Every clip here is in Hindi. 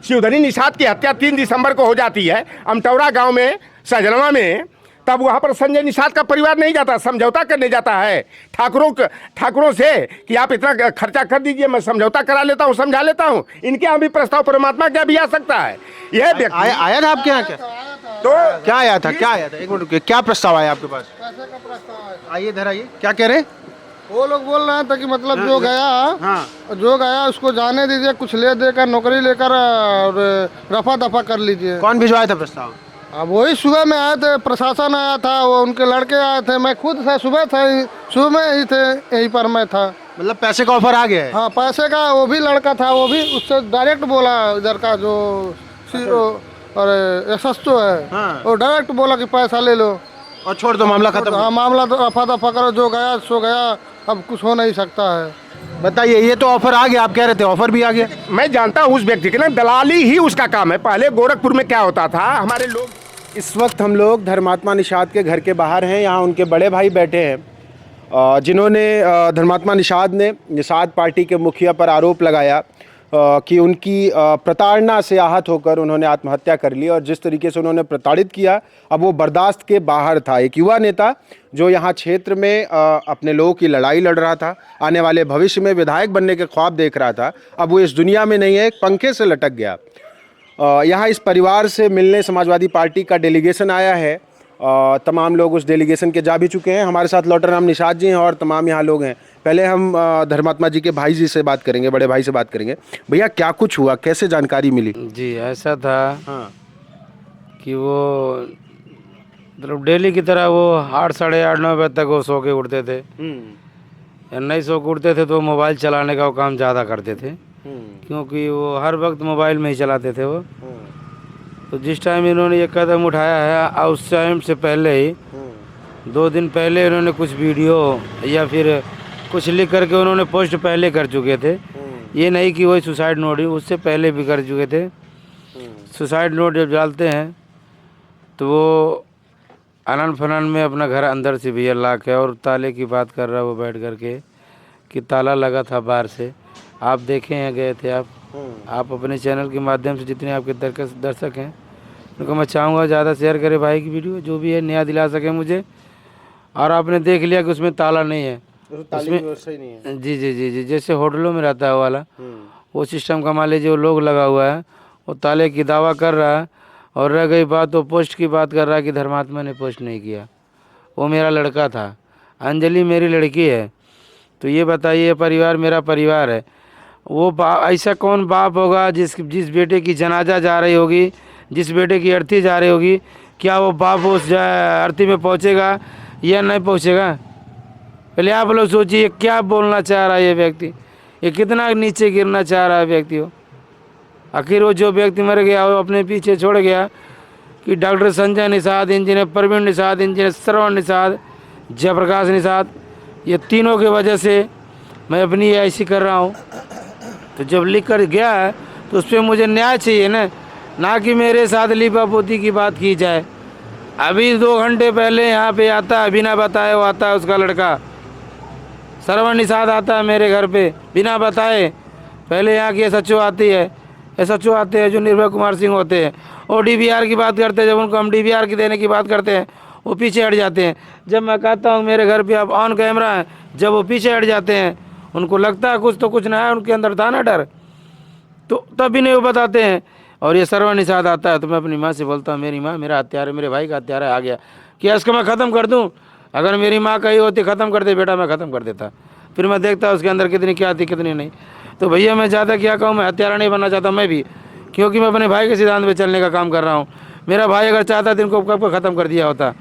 शिवधनी निषाद की हत्या 3 दिसंबर को हो जाती है अमटौरा गांव में सजनवा में, तब वहाँ पर संजय निषाद का परिवार नहीं जाता, समझौता करने जाता है ठाकुरों से कि आप इतना खर्चा कर दीजिए, मैं समझौता करा लेता हूँ, समझा लेता हूँ। इनके यहाँ भी प्रस्ताव परमात्मा क्या भी आ सकता है। यह व्यक्ति आया था आपके यहाँ क्या? तो क्या आया था? एक मिनट रुकिए, क्या प्रस्ताव आया आपके पास? पैसे का प्रस्ताव आया। आइए इधर आइए, क्या कह रहे हैं? वो लोग बोल रहे थे कि मतलब जो गया हाँ। जो गया उसको जाने दीजिए, कुछ ले देकर नौकरी लेकर और रफा दफा कर लीजिए। कौन भिजवाया था प्रस्ताव? अब वही सुबह में आए थे, प्रशासन आया था, वो उनके लड़के आए थे, मैं खुद था, सुबह में ही थे, यहीं पर मैं था। मतलब पैसे का ऑफर आ गया है? हाँ, पैसे का वो भी लड़का था, वो भी उससे डायरेक्ट बोला, इधर का जो और एसएसओ है, हाँ। वो डायरेक्ट बोला कि पैसा ले लो और छोड़ दो, मामला खत्म। हाँ, मामला तो रफा दफा करो, जो गया सो गया, अब कुछ हो नहीं सकता है। बताइए, ये तो ऑफर आ गया, आप कह रहे थे ऑफर भी आ गया। मैं जानता हूँ उस व्यक्ति के ना, दलाली ही उसका काम है। पहले गोरखपुर में क्या होता था, हमारे लोग। इस वक्त हम लोग धर्मात्मा निषाद के घर के बाहर हैं। यहाँ उनके बड़े भाई बैठे हैं जिन्होंने धर्मात्मा निषाद पार्टी के मुखिया पर आरोप लगाया कि उनकी प्रताड़ना से आहत होकर उन्होंने आत्महत्या कर ली, और जिस तरीके से उन्होंने प्रताड़ित किया, अब वो बर्दाश्त के बाहर था। एक युवा नेता जो यहाँ क्षेत्र में अपने लोगों की लड़ाई लड़ रहा था, आने वाले भविष्य में विधायक बनने के ख्वाब देख रहा था, अब वो इस दुनिया में नहीं है, एक पंखे से लटक गया। यहाँ इस परिवार से मिलने समाजवादी पार्टी का डेलीगेशन आया है। तमाम लोग उस डेलीगेशन के जा भी चुके हैं। हमारे साथ लौटरराम निषाद जी हैं और तमाम यहाँ लोग हैं। पहले हम धर्मात्मा जी के भाई जी से बात करेंगे, बड़े भाई से बात करेंगे। भैया, क्या कुछ हुआ, कैसे जानकारी मिली? जी, ऐसा था हाँ। कि वो मतलब डेली की तरह वो 8, साढ़े 8, 9 बजे तक वो सो के उठते थे, या नहीं सो के उठते थे तो मोबाइल चलाने का वो काम ज़्यादा करते थे, क्योंकि वो हर वक्त मोबाइल में ही चलाते थे वो। तो जिस टाइम इन्होंने ये कदम उठाया है, उस टाइम से पहले ही 2 दिन पहले इन्होंने कुछ वीडियो या फिर कुछ लिख करके उन्होंने पोस्ट पहले कर चुके थे। ये नहीं कि वही सुसाइड नोट ही, उससे पहले भी कर चुके थे। सुसाइड नोट जब डालते हैं तो वो आनन फनन में अपना घर अंदर से भी लॉक है, और ताले की बात कर रहा है वो बैठ करके कि ताला लगा था बाहर से। आप देखे हैं, गए थे आप अपने चैनल के माध्यम से जितने आपके दर्शक हैं उनको मैं चाहूँगा ज़्यादा शेयर करें भाई की वीडियो, जो भी है न्याय दिला सके मुझे। और आपने देख लिया कि उसमें ताला नहीं है, उसमें नहीं है। जी, जैसे होटलों में रहता है वो वाला, वो सिस्टम का मान लीजिए वो लोग लगा हुआ है, वो ताले की दावा कर रहा है। और रह गई बात, वो पोस्ट की बात कर रहा है कि धर्मात्मा ने पोस्ट नहीं किया, वो मेरा लड़का था, अंजलि मेरी लड़की है। तो ये बताइए, परिवार मेरा परिवार है। वो ऐसा कौन बाप होगा जिस बेटे की जनाजा जा रही होगी, जिस बेटे की अर्थी जा रही होगी, क्या वो बाप उस अर्थी में पहुंचेगा या नहीं पहुंचेगा? पहले आप लोग सोचिए क्या बोलना चाह रहा है ये व्यक्ति, ये कितना नीचे गिरना चाह रहा है व्यक्ति हो। आखिर वो जो व्यक्ति मर गया वो अपने पीछे छोड़ गया कि doctor Sanjay Nishad, engineer Praveen Nishad, engineer Shravan Nishad, Jayprakash Nishad, ये तीनों की वजह से मैं अपनी ऐसी कर रहा हूँ। तो जब लिख कर गया है तो उस पर मुझे न्याय चाहिए ना कि मेरे साथ लीपापोती की बात की जाए। अभी 2 घंटे पहले यहाँ पे आता है, बिना बताए वो आता है उसका लड़का श्रवण निषाद आता है मेरे घर पे बिना बताए। पहले यहाँ की एसएचओ आती है, एसएचओ आते हैं जो निर्भय कुमार सिंह होते हैं, और डीवीआर की बात करते हैं। जब उनको हम डीवीआर की देने की बात करते हैं वो पीछे हट जाते हैं। जब मैं कहता हूँ मेरे घर पे आप ऑन कैमरा है, जब वो पीछे हट जाते हैं। उनको लगता है कुछ तो कुछ ना है, उनके अंदर था ना डर, तो तब भी नहीं वो बताते हैं। और ये श्रवण निषाद आता है तो मैं अपनी माँ से बोलता हूँ, मेरी माँ मेरा हत्यारा है, मेरे भाई का हत्यारा आ गया, क्या इसको मैं ख़त्म कर दूँ? अगर मेरी माँ कही होती ख़त्म कर दे बेटा, मैं ख़त्म कर देता। फिर मैं देखता उसके अंदर कितनी क्या थी कितनी नहीं। तो भैया मैं ज़्यादा क्या कहूँ, मैं हत्यारा नहीं बनना चाहता मैं भी, क्योंकि मैं अपने भाई के सिद्धांत पे चलने का काम कर रहा हूँ। मेरा भाई अगर चाहता तो इनको कब ख़त्म कर दिया होता,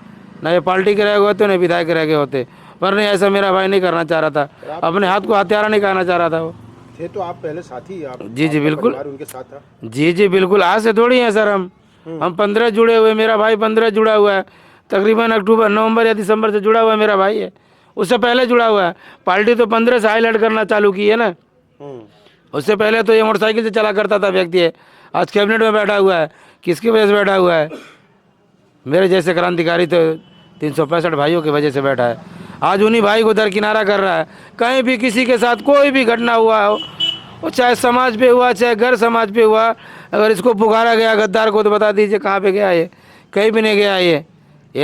ना ये पार्टी के रह गए होते, ना विधायक रह गए होते। पर नहीं, ऐसा मेरा भाई नहीं करना चाह रहा था, अपने हाथ को हत्यारा नहीं कहना चाह रहा था वो। थे तो आप पहले साथी, आप जी बिल्कुल, उनके साथ था। जी बिल्कुल। आज से थोड़ी है सर, हम 15 जुड़े हुए, मेरा भाई 15 जुड़ा हुआ है, तकरीबन अक्टूबर नवंबर या दिसंबर से जुड़ा हुआ है मेरा भाई है, उससे पहले जुड़ा हुआ है। पार्टी तो 15 से हाईलाइट करना चालू की है ना, उससे पहले तो ये मोटरसाइकिल से चला करता था व्यक्ति है, आज कैबिनेट में बैठा हुआ है। किसकी वजह से बैठा हुआ है? मेरे जैसे क्रांतिकारी तो 365 भाइयों की वजह से बैठा है। आज उन्हीं भाई को दरकिनारा कर रहा है। कहीं भी किसी के साथ कोई भी घटना हुआ हो, वो चाहे समाज पे हुआ, चाहे घर समाज पे हुआ, अगर इसको पुकारा गया गद्दार को तो बता दीजिए कहाँ पे गया ये, कहीं भी नहीं गया ये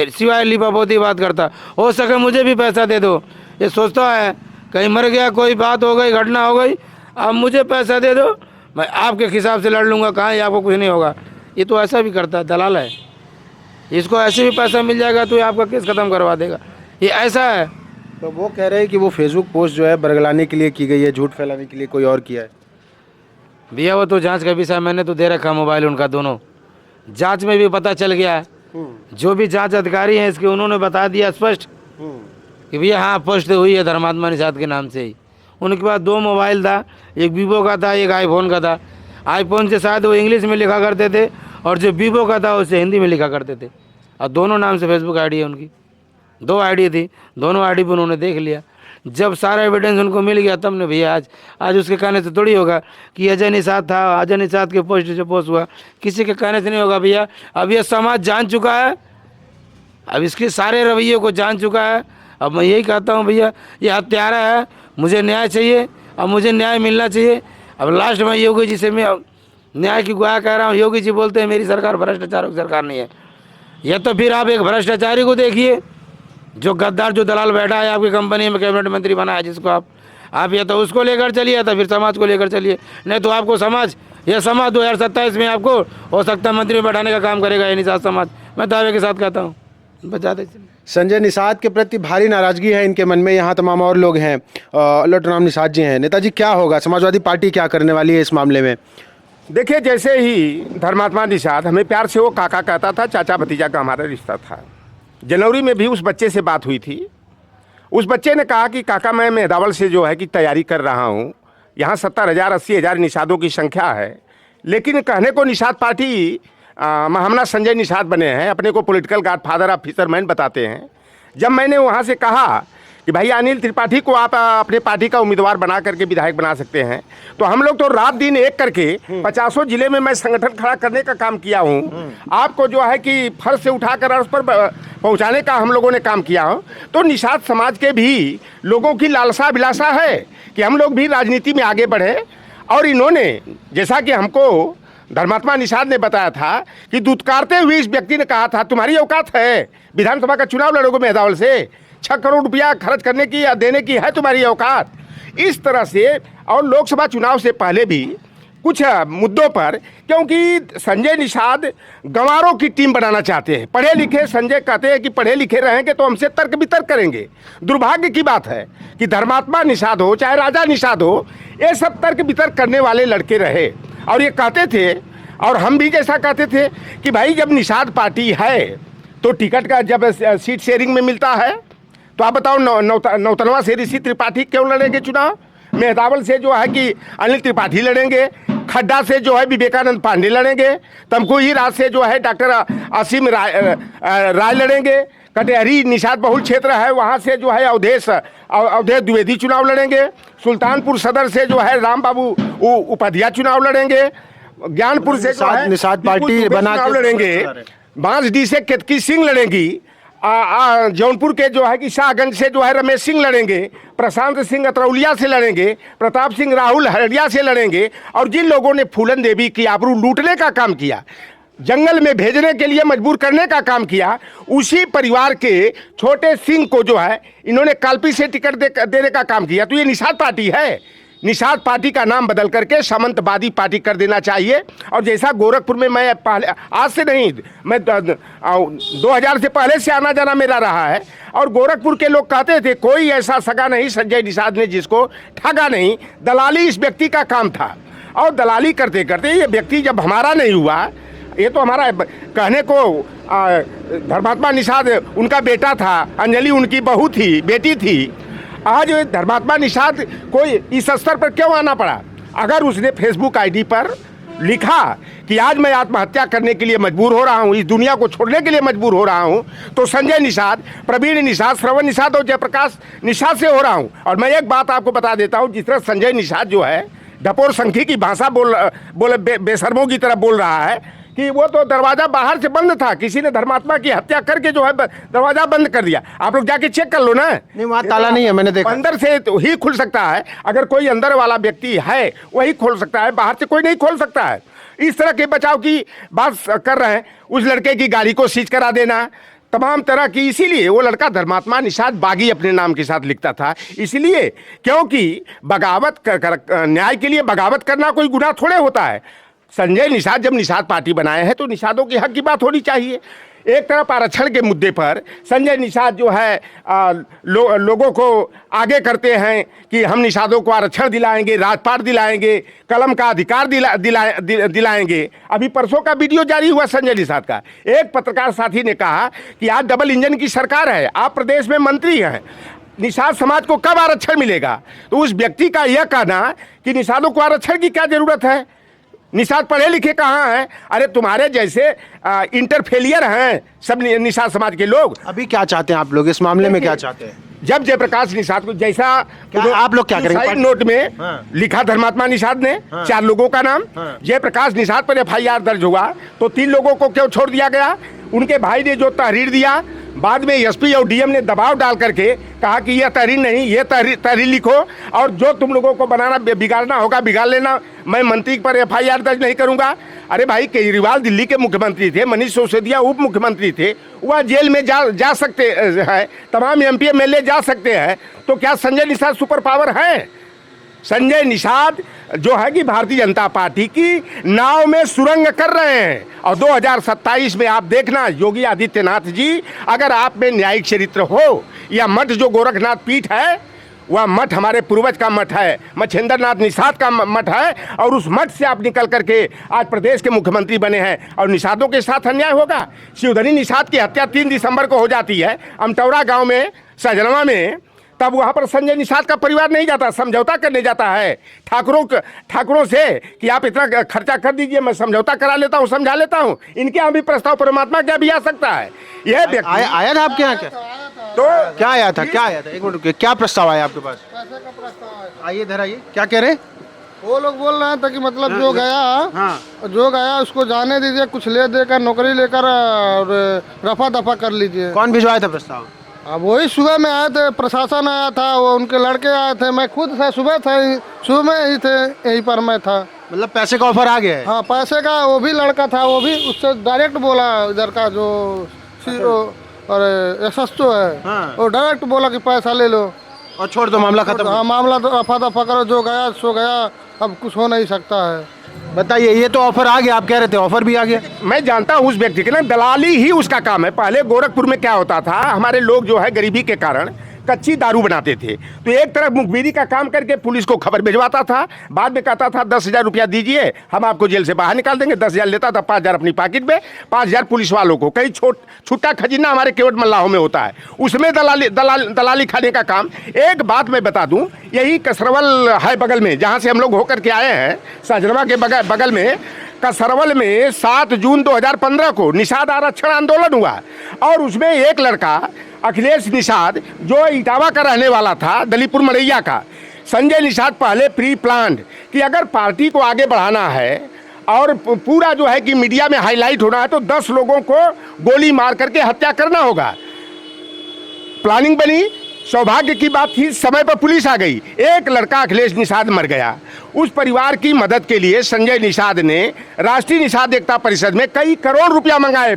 सिवाय लिपापोती बात करता। हो सके मुझे भी पैसा दे दो, ये सोचता है कहीं मर गया, कोई बात हो गई, घटना हो गई, अब मुझे पैसा दे दो, मैं आपके हिसाब से लड़ लूँगा, कहाँ आपको कुछ नहीं होगा। ये तो ऐसा भी करता है, दलाल है, इसको ऐसे भी पैसा मिल जाएगा तो ये आपका केस ख़त्म करवा देगा, ये ऐसा है। तो वो कह रहे हैं कि वो फेसबुक पोस्ट जो है बरगलाने के लिए की गई है, झूठ फैलाने के लिए कोई और किया है। भैया वो तो जांच का विषय, मैंने तो दे रखा मोबाइल उनका दोनों, जांच में भी पता चल गया है, जो भी जांच अधिकारी हैं इसके उन्होंने बता दिया स्पष्ट कि भैया हाँ पोस्ट हुई है धर्मात्मा निषाद के नाम से ही। उनके पास 2 मोबाइल था, एक वीवो का था, एक आईफोन का था। आईफोन से शायद वो इंग्लिश में लिखा करते थे और जो वीवो का था उसे हिंदी में लिखा करते थे, और दोनों नाम से फेसबुक आईडी है उनकी, 2 आईडी थी, दोनों आईडी पर उन्होंने देख लिया। जब सारा एविडेंस उनको मिल गया तब ने भैया आज उसके कहने से थोड़ी होगा कि अजय निषाद था, अजय निषाद के पोस्ट से पोस्ट हुआ, किसी के कहने से नहीं होगा भैया। अब ये समाज जान चुका है, अब इसके सारे रवैये को जान चुका है। अब मैं यही कहता हूँ भैया ये हत्यारा है, मुझे न्याय चाहिए, अब मुझे न्याय मिलना चाहिए। अब लास्ट में योगी जी से मैं न्याय की गुहार कह रहा हूँ। योगी जी बोलते हैं मेरी सरकार भ्रष्टाचारों की सरकार नहीं है, यह तो फिर आप एक भ्रष्टाचारी को देखिए जो गद्दार जो दलाल बैठा है आपकी कंपनी में, कैबिनेट मंत्री बना है जिसको आप या तो उसको लेकर चलिए या तो फिर समाज को लेकर चलिए, नहीं तो आपको समाज 2027 में आपको हो सकता है मंत्री में बैठाने का काम करेगा ये निषाद समाज, मैं दावे के साथ कहता हूँ। बचा दे। संजय निषाद के प्रति भारी नाराजगी है इनके मन में, यहाँ तमाम और लोग हैं, लौटराम निषाद जी हैं। नेताजी क्या होगा, समाजवादी पार्टी क्या करने वाली है इस मामले में? देखिए, जैसे ही धर्मात्मा निषाद, हमें प्यार से वो काका कहता था, चाचा भतीजा का हमारा रिश्ता था। जनवरी में भी उस बच्चे से बात हुई थी। उस बच्चे ने कहा कि काका मैं मेहदावल से जो है कि तैयारी कर रहा हूँ, यहाँ 70,000 80,000 निषादों की संख्या है, लेकिन कहने को निषाद पार्टी महामना संजय निषाद बने हैं, अपने को पॉलिटिकल गॉडफादर ऑफ फिशरमैन बताते हैं। जब मैंने वहाँ से कहा कि भाई अनिल त्रिपाठी को आप अपने पार्टी का उम्मीदवार बना करके विधायक बना सकते हैं, तो हम लोग तो रात दिन एक करके 50 जिले में मैं संगठन खड़ा करने का काम किया हूँ। आपको जो है कि फर्श से उठाकर अर्श पर पहुँचाने का हम लोगों ने काम किया हो। तो निषाद समाज के भी लोगों की लालसा अभिलाषा है कि हम लोग भी राजनीति में आगे बढ़े। और इन्होंने, जैसा कि हमको धर्मात्मा निषाद ने बताया था कि दुत्कारते हुए इस व्यक्ति ने कहा था तुम्हारी औकात है विधानसभा का चुनाव लड़ोगे मेहदावल से, 6 करोड़ रुपया खर्च करने की या देने की है तुम्हारी औकात। इस तरह से, और लोकसभा चुनाव से पहले भी कुछ मुद्दों पर, क्योंकि संजय निषाद गंवारों की टीम बनाना चाहते हैं। पढ़े लिखे संजय कहते हैं कि पढ़े लिखे रहेंगे तो हमसे तर्क वितर्क करेंगे। दुर्भाग्य की बात है कि धर्मात्मा निषाद हो चाहे राजा निषाद हो, ये सब तर्क वितर्क करने वाले लड़के रहे। और ये कहते थे, और हम भी जैसा कहते थे कि भाई जब निषाद पार्टी है तो टिकट का जब सीट शेयरिंग में मिलता है, तो आप बताओ नौतनवा से ऋषि त्रिपाठी क्यों लड़ेंगे चुनाव? मेहदावल से जो है कि अनिल त्रिपाठी लड़ेंगे, खड्डा से जो है विवेकानंद पांडे लड़ेंगे, तमकुही राज से जो है डॉक्टर असीम राय लड़ेंगे, कटिहरी निषाद बहुल क्षेत्र है वहाँ से जो है अवधेश द्विवेदी चुनाव लड़ेंगे, सुल्तानपुर सदर से जो है राम बाबू उपाध्याय चुनाव लड़ेंगे, ज्ञानपुर से जो है निषाद पार्टी बना चुनाव लड़ेंगे, बांसडी से केतकी सिंह लड़ेंगी, जौनपुर के जो है कि शाहगंज से जो है रमेश सिंह लड़ेंगे, प्रशांत सिंह अतरौलिया से लड़ेंगे, प्रताप सिंह राहुल हरडिया से लड़ेंगे। और जिन लोगों ने फूलन देवी की आबरू लूटने का काम किया, जंगल में भेजने के लिए मजबूर करने का काम किया, उसी परिवार के छोटे सिंह को जो है इन्होंने कालपी से टिकट देने का काम किया। तो ये निषाद पार्टी है। निषाद पार्टी का नाम बदल करके सामंतवादी पार्टी कर देना चाहिए। और जैसा गोरखपुर में मैं पहले, आज से नहीं, मैं 2000 से पहले से आना जाना मेरा रहा है, और गोरखपुर के लोग कहते थे कोई ऐसा सगा नहीं संजय निषाद ने जिसको ठगा नहीं। दलाली इस व्यक्ति का काम था, और दलाली करते करते ये व्यक्ति जब हमारा नहीं हुआ, ये तो हमारा कहने को धर्मात्मा निषाद उनका बेटा था, अंजलि उनकी बहू थी, बेटी थी। आज धर्मात्मा निषाद को इस स्तर पर क्यों आना पड़ा? अगर उसने फेसबुक आईडी पर लिखा कि आज मैं आत्महत्या करने के लिए मजबूर हो रहा हूँ, इस दुनिया को छोड़ने के लिए मजबूर हो रहा हूँ, तो संजय निषाद, प्रवीण निषाद, श्रवण निषाद और जयप्रकाश निषाद से हो रहा हूँ। और मैं एक बात आपको बता देता हूँ, जिस तरह संजय निषाद जो है डपोर संखी की भाषा बोले बेशर्मों की तरह बोल रहा है कि वो तो दरवाज़ा बाहर से बंद था, किसी ने धर्मात्मा की हत्या करके जो है दरवाज़ा बंद कर दिया। आप लोग जाके चेक कर लो ना। नहीं, वहाँ ताला नहीं है, मैंने देखा। अंदर से तो ही खुल सकता है, अगर कोई अंदर वाला व्यक्ति है वही खोल सकता है, बाहर से कोई नहीं खोल सकता है। इस तरह के बचाव की बात कर रहे हैं। उस लड़के की गाड़ी को सीज करा देना, तमाम तरह की, इसीलिए वो लड़का धर्मात्मा निषाद बागी अपने नाम के साथ लिखता था, इसलिए क्योंकि बगावत न्याय के लिए बगावत करना कोई गुनाह थोड़े होता है। संजय निषाद जब निषाद पार्टी बनाए हैं तो निषादों के हक की बात होनी चाहिए। एक तरफ आरक्षण के मुद्दे पर संजय निषाद जो है लोगों को आगे करते हैं कि हम निषादों को आरक्षण दिलाएंगे, राजपाट दिलाएंगे, कलम का अधिकार दिलाएंगे। अभी परसों का वीडियो जारी हुआ संजय निषाद का, एक पत्रकार साथी ने कहा कि आज डबल इंजन की सरकार है, आप प्रदेश में मंत्री हैं, निषाद समाज को कब आरक्षण मिलेगा? तो उस व्यक्ति का यह कहना कि निषादों को आरक्षण की क्या जरूरत है, निषाद पढ़े लिखे कहाँ हैं? अरे तुम्हारे जैसे इंटर फेलियर हैं सब निषाद समाज के लोग। अभी क्या चाहते हैं आप लोग इस मामले में, क्या चाहते हैं? जब जयप्रकाश निषाद को जैसा आप लोग क्या करेंगे? साइड नोट में लिखा धर्मात्मा निषाद ने 4 लोगों का नाम, जयप्रकाश निषाद पर FIR दर्ज हुआ तो 3 लोगों को क्यों छोड़ दिया गया? उनके भाई ने जो तहरीर दिया, बाद में SP और DM ने दबाव डाल करके कहा कि यह तहरीर नहीं, ये तहरीर लिखो और जो तुम लोगों को बनाना बिगाड़ना होगा बिगाड़ लेना, मैं मंत्री पर FIR दर्ज नहीं करूंगा। अरे भाई, केजरीवाल दिल्ली के मुख्यमंत्री थे, मनीष सिसोदिया उप मुख्यमंत्री थे, वह जेल में जा सकते हैं, तमाम MP MLA जा सकते हैं, तो क्या संजय निषाद सुपर पावर है? संजय निषाद जो है कि भारतीय जनता पार्टी की नाव में सुरंग कर रहे हैं और 2027 में आप देखना योगी आदित्यनाथ जी, अगर आप में न्यायिक चरित्र हो, या मठ जो गोरखनाथ पीठ है वह मठ हमारे पूर्वज का मठ है, मच्छिंद्र नाथ निषाद का मठ है, और उस मठ से आप निकल करके आज प्रदेश के मुख्यमंत्री बने हैं और निषादों के साथ अन्याय होगा। शिवधनी निषाद की हत्या 3 दिसंबर को हो जाती है अमटौरा गाँव में, सहजनवा में, तब वहाँ पर संजय निषाद का परिवार नहीं जाता, समझौता करने जाता है ठाकुरों से कि आप इतना खर्चा कर दीजिए, मैं समझौता करा लेता हूँ, समझा लेता हूँ। इनके यहाँ भी प्रस्ताव परमात्मा क्या भी आ सकता है। यह आया था आपके यहाँ? क्या तो क्या आया था? एक मिनट, क्या प्रस्ताव आया आपके पास? पैसे का प्रस्ताव आया। आइए इधर आइए। क्या कह रहे हैं? वो लोग बोल रहे थे कि मतलब जो गया उसको जाने दीजिए, कुछ ले देकर नौकरी लेकर रफा दफा कर लीजिए। कौन भिजवाया था प्रस्ताव? अब वही सुबह में आए थे, प्रशासन आया था, वो उनके लड़के आए थे, मैं खुद था सुबह में ही थे, यहीं पर मैं था। मतलब पैसे का ऑफर आ गया है? हाँ, पैसे का। वो भी लड़का था, वो भी उससे डायरेक्ट बोला, इधर का जो और SSO है, वो डायरेक्ट बोला कि पैसा ले लो और छोड़ दो, मामला खत्म। हाँ, मामला तो रफा दफा करो, जो गया सो गया, अब कुछ हो नहीं सकता है। बताइए, ये तो ऑफर आ गया, आप कह रहे थे ऑफर भी आ गया। मैं जानता हूँ उस व्यक्ति के ना, दलाली ही उसका काम है। पहले गोरखपुर में क्या होता था, हमारे लोग जो है गरीबी के कारण कच्ची दारू बनाते थे, तो एक तरफ मुखबिरी का काम करके पुलिस को खबर भिजवाता था, बाद में कहता था 10,000 रुपया दीजिए, हम आपको जेल से बाहर निकाल देंगे। 10,000 लेता था, 5,000 अपनी पॉकेट में, 5,000 पुलिस वालों को। कई छुट्टा खजीना हमारे केवट मल्लाहों में होता है, उसमें दलाली खाने का काम। एक बात मैं बता दूं, यही कसरवल है बगल में, जहाँ से हम लोग होकर के आए हैं, सहजनवा के बगल में कसरवल में 7 जून 2015 को निषाद आरक्षण आंदोलन हुआ और उसमें एक लड़का अखिलेश निषाद जो इटावा का रहने वाला था, दलीपुर मरैया का, संजय निषाद पहले प्री प्लान्ड कि अगर पार्टी को आगे बढ़ाना है और पूरा जो है कि मीडिया में हाईलाइट होना है तो 10 लोगों को गोली मार करके हत्या करना होगा। प्लानिंग बनी, सौभाग्य की बात थी, समय पर पुलिस आ गई, एक लड़का अखिलेश निषाद मर गया। उस परिवार की मदद के लिए संजय निषाद ने राष्ट्रीय निषाद एकता परिषद में कई करोड़ रुपया मंगाए,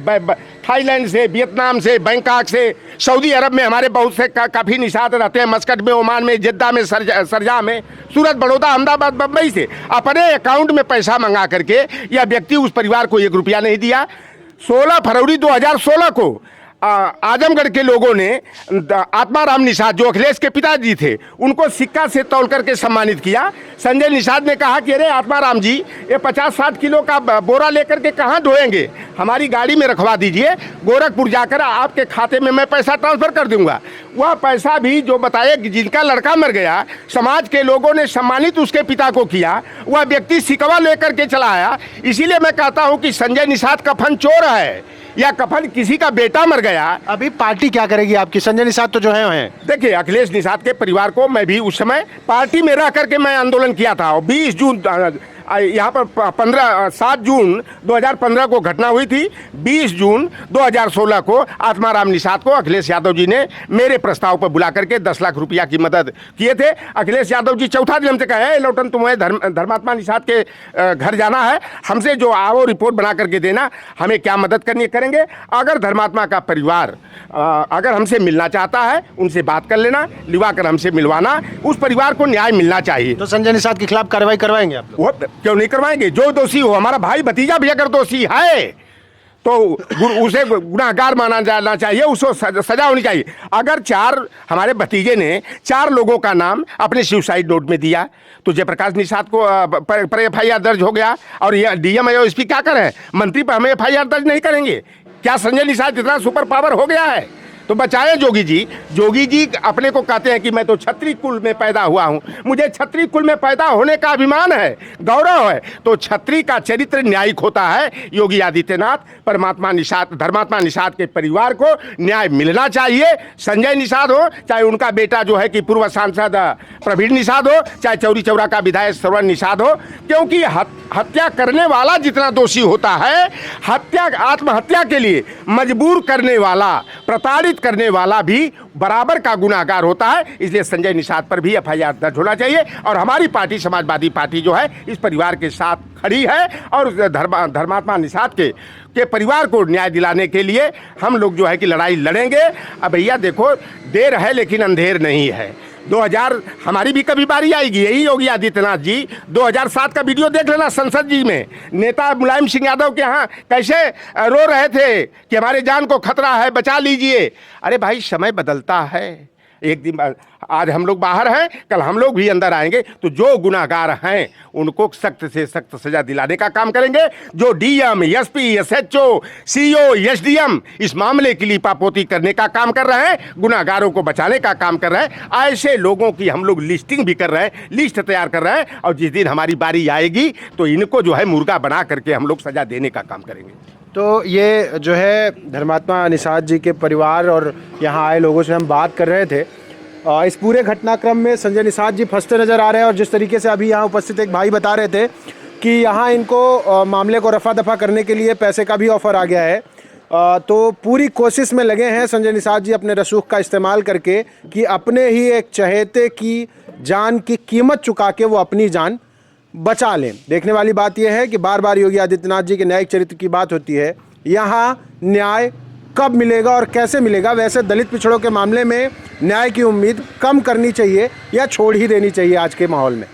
थाईलैंड से, वियतनाम से, बैंकॉक से, सऊदी अरब में हमारे बहुत से काफ़ी निषाद रहते हैं, मस्कट में, ओमान में, जिद्दा में, सरजा में, सूरत, बड़ौदा, अहमदाबाद, बम्बई से अपने अकाउंट में पैसा मंगा करके यह व्यक्ति उस परिवार को 1 रुपया नहीं दिया। 16 फरवरी 2016 को आजमगढ़ के लोगों ने आत्माराम निषाद जो अखिलेश के पिताजी थे उनको सिक्का से तौल करके सम्मानित किया। संजय निषाद ने कहा कि अरे आत्माराम जी, ये 50-60 किलो का बोरा लेकर के कहाँ ढोएंगे, हमारी गाड़ी में रखवा दीजिए, गोरखपुर जाकर आपके खाते में मैं पैसा ट्रांसफर कर दूंगा। वह पैसा भी जो बताए जिनका लड़का मर गया, समाज के लोगों ने सम्मानित उसके पिता को किया, वह व्यक्ति सिकवा लेकर के चला आया। इसीलिए मैं कहता हूँ कि संजय निषाद कफन चोर है या कफन किसी का बेटा मर गया। अभी पार्टी क्या करेगी आपकी? संजय निषाद तो जो है देखिए, अखिलेश निषाद के परिवार को मैं भी उस समय पार्टी में रह करके मैं आंदोलन किया था और 20 जून यहाँ पर 7 जून 2015 को घटना हुई थी। 20 जून 2016 को आत्माराम निषाद को अखिलेश यादव जी ने मेरे प्रस्ताव पर बुला करके 10 लाख रुपया की मदद किए थे। अखिलेश यादव जी चौथा दिन हमसे कहे, लौटन तुम्हें धर्मात्मा निषाद के घर जाना है, हमसे जो आओ रिपोर्ट बना करके देना, हमें क्या मदद करनी करेंगे। अगर धर्मात्मा का परिवार अगर हमसे मिलना चाहता है, उनसे बात कर लेना, लिवा कर हमसे मिलवाना, उस परिवार को न्याय मिलना चाहिए। तो संजय निषाद के खिलाफ कार्रवाई करवाएंगे आप लोग? वो क्यों नहीं करवाएंगे? जो दोषी हो, हमारा भाई भतीजा भी अगर दोषी है तो उसे गुनाहगार माना जाना चाहिए, उसको सजा होनी चाहिए। अगर 4 हमारे भतीजे ने 4 लोगों का नाम अपने सुसाइड नोट में दिया तो जयप्रकाश निषाद को पर FIR दर्ज हो गया, और ये DM या SP क्या करें, मंत्री पर हमें FIR दर्ज नहीं करेंगे? क्या संजय निषाद इतना सुपर पावर हो गया है? तो बचाए जोगी जी। जोगी जी अपने को कहते हैं कि मैं तो क्षत्रिय कुल में पैदा हुआ हूं, मुझे क्षत्रिय कुल में पैदा होने का अभिमान है, गौरव है। तो क्षत्रिय का चरित्र न्यायिक होता है। योगी आदित्यनाथ धर्मात्मा निषाद के परिवार को न्याय मिलना चाहिए। संजय निषाद हो, चाहे उनका बेटा जो है कि पूर्व सांसद प्रवीण निषाद हो, चाहे चौरी चौरा का विधायक श्रवण निषाद हो, क्योंकि हत्या करने वाला जितना दोषी होता है, आत्महत्या के लिए मजबूर करने वाला, प्रताड़ित करने वाला भी बराबर का गुनाहगार होता है। इसलिए संजय निषाद पर भी FIR दर्ज होना चाहिए। और हमारी पार्टी समाजवादी पार्टी जो है इस परिवार के साथ खड़ी है, और धर्मात्मा निषाद के परिवार को न्याय दिलाने के लिए हम लोग जो है कि लड़ाई लड़ेंगे। अब भैया देखो, देर है लेकिन अंधेर नहीं है। 2000 हमारी भी कभी बारी आएगी। यही योगी आदित्यनाथ जी 2007 का वीडियो देख लेना संसद जी में, नेता मुलायम सिंह यादव के यहाँ कैसे रो रहे थे कि हमारे जान को खतरा है, बचा लीजिए। अरे भाई, समय बदलता है। एक दिन आज हम लोग बाहर हैं, कल हम लोग भी अंदर आएंगे। तो जो गुनाहगार हैं उनको सख्त से सख्त सजा दिलाने का काम करेंगे। जो DM, SP, SHO, CO, SDM इस मामले की लीपापोती करने का काम कर रहे हैं, गुनाहगारों को बचाने का काम कर रहे हैं, ऐसे लोगों की हम लोग लिस्टिंग भी कर रहे हैं, लिस्ट तैयार कर रहे हैं। और जिस दिन हमारी बारी आएगी तो इनको जो है मुर्गा बना करके हम लोग सजा देने का काम करेंगे। तो ये जो है धर्मात्मा निषाद जी के परिवार और यहाँ आए लोगों से हम बात कर रहे थे। इस पूरे घटनाक्रम में संजय निषाद जी फंसते नज़र आ रहे हैं, और जिस तरीके से अभी यहाँ उपस्थित एक भाई बता रहे थे कि यहाँ इनको मामले को रफा दफा करने के लिए पैसे का भी ऑफ़र आ गया है। तो पूरी कोशिश में लगे हैं संजय निषाद जी अपने रसूख का इस्तेमाल करके कि अपने ही एक चहेते की जान की कीमत चुका के वो अपनी जान बचा लें। देखने वाली बात यह है कि बार बार योगी आदित्यनाथ जी के न्यायिक चरित्र की बात होती है, यहाँ न्याय कब मिलेगा और कैसे मिलेगा। वैसे दलित पिछड़ों के मामले में न्याय की उम्मीद कम करनी चाहिए या छोड़ ही देनी चाहिए आज के माहौल में।